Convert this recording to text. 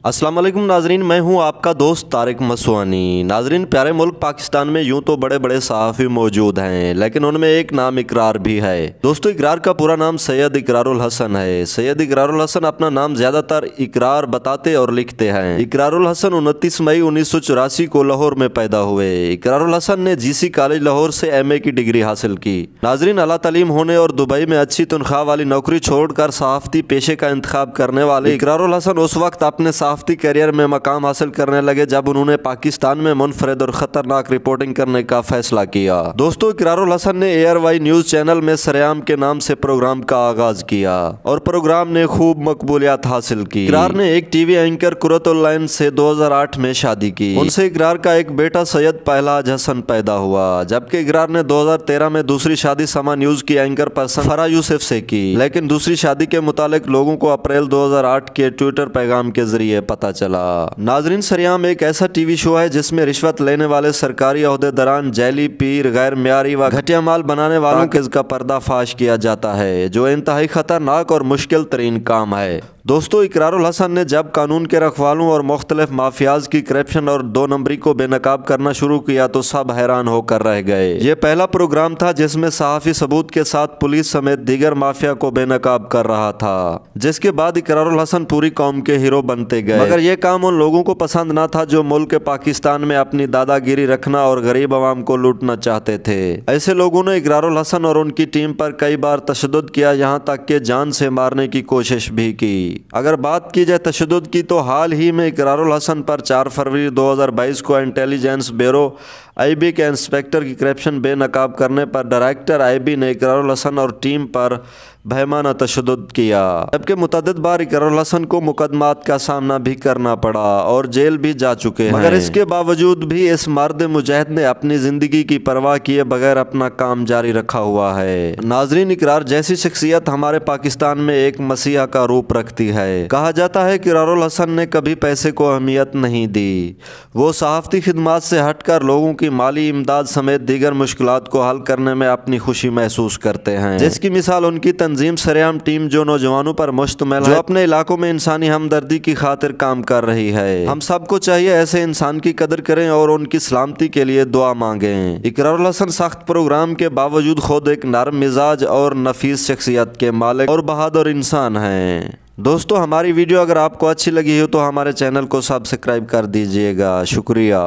अस्सलाम वालेकुम नाजरीन, मैं हूं आपका दोस्त तारिक मसवानी। नाजरीन, प्यारे मुल्क पाकिस्तान में यूं तो बड़े बड़े सहाफ़ी मौजूद हैं, लेकिन उनमें एक नाम इकरार भी है। दोस्तों, इकरार का पूरा नाम सैयद इकरारुल हसन है। सैयद इकरारुल हसन अपना नाम ज़्यादातर इकरार बताते और लिखते हैं। इकरारुल हसन 29 मई 1984 को लाहौर में पैदा हुए। इकरारुल हसन ने GC कॉलेज लाहौर से MA की डिग्री हासिल की। नाजरीन, आला तालीम होने और दुबई में अच्छी तनख्वाह वाली नौकरी छोड़कर सहाफ़ती पेशे का इंतखाब करने वाले इकरारुल हसन उस वक्त अपने सहाफ़ती करियर में मकाम हासिल करने लगे जब उन्होंने पाकिस्तान में मुनफरिद और ख़तरनाक रिपोर्टिंग करने का फैसला किया। दोस्तों, इकरारुल हसन ने ARY न्यूज़ चैनल में सरेआम के नाम से प्रोग्राम का आगाज किया और प्रोग्राम ने खूब मकबूलियत हासिल की। इकरार ने एक TV एंकर कुरतुल लाइन से 2008 में शादी की। उनसे इकरार का एक बेटा सैयद पहलाज हसन पैदा हुआ, जबकि इकरार ने 2013 में दूसरी शादी समा न्यूज़ की एंकर पर्सन फराह यूसुफ से की, लेकिन दूसरी शादी के मुतालिक लोगों को अप्रैल 2008 के ट्विटर पैगाम के जरिए पता चला। नाजरीन, सरेआम एक ऐसा TV शो है जिसमें रिश्वत लेने वाले सरकारी ओहदेदारान, जैली पीर, गैर मियारी व घटिया माल बनाने वालों के का पर्दाफाश किया जाता है, जो इंतहाई खतरनाक और मुश्किल तरीन काम है। दोस्तों, इकरारुल हसन ने जब कानून के रखवालों और मुख्तलिफ माफियाज की करप्शन और 2 नंबरी को बेनकाब करना शुरू किया तो सब हैरान होकर रह गए। ये पहला प्रोग्राम था जिसमें सहाफ़ी सबूत के साथ पुलिस समेत दीगर माफिया को बेनकाब कर रहा था, जिसके बाद इकरारुल हसन पूरी कौम के हीरो बनते गए। मगर यह काम उन लोगों को पसंद ना था जो मुल्क पाकिस्तान में अपनी दादागिरी रखना और गरीब आवाम को लूटना चाहते थे। ऐसे लोगों ने इकरारुल हसन और उनकी टीम पर कई बार तशद्दुद किया, यहाँ तक कि जान से मारने की कोशिश भी की। अगर बात की जाए तशद्दुद की, तो हाल ही में इकरारुल हसन पर 4 फरवरी 2022 को इंटेलिजेंस ब्यूरो IB के इंस्पेक्टर की करप्शन बेनकाब करने पर डायरेक्टर IB ने इकरारुल हसन और टीम पर बहमाना तशद्दुद किया, जबकि मुतअद्दिद बार इकरारुल हसन को मुकदमात का सामना भी करना पड़ा और जेल भी जा चुके हैं। मगर इसके बावजूद भी इस मर्द मुजाहिद ने अपनी ज़िंदगी की परवाह किए बगैर अपना काम जारी रखा हुआ है। नाजरीन, इकरार जैसी शख्सियत हमारे पाकिस्तान में एक मसीहा का रूप रखती है। कहा जाता है कि इकरारुल हसन ने कभी पैसे को अहमियत नहीं दी। वो सहाफ़ती खिदमात से हटकर लोगों की माली इमदाद समेत दीगर मुश्किलात को हल करने में अपनी खुशी महसूस करते हैं, जिसकी मिसाल उनकी तंजीम सरेआम टीम जो नौजवानों पर मुश्तमिल है, जो अपने इलाकों में इंसानी हमदर्दी की खातिर काम कर रही है। हम सबको चाहिए ऐसे इंसान की कदर करें और उनकी सलामती के लिए दुआ मांगें। इकरारुल हसन सख्त प्रोग्राम के बावजूद खुद एक नरम मिजाज और नफीस शख्सियत के मालिक और बहादुर इंसान हैं। दोस्तों, हमारी वीडियो अगर आपको अच्छी लगी हो तो हमारे चैनल को सब्सक्राइब कर दीजिएगा। शुक्रिया।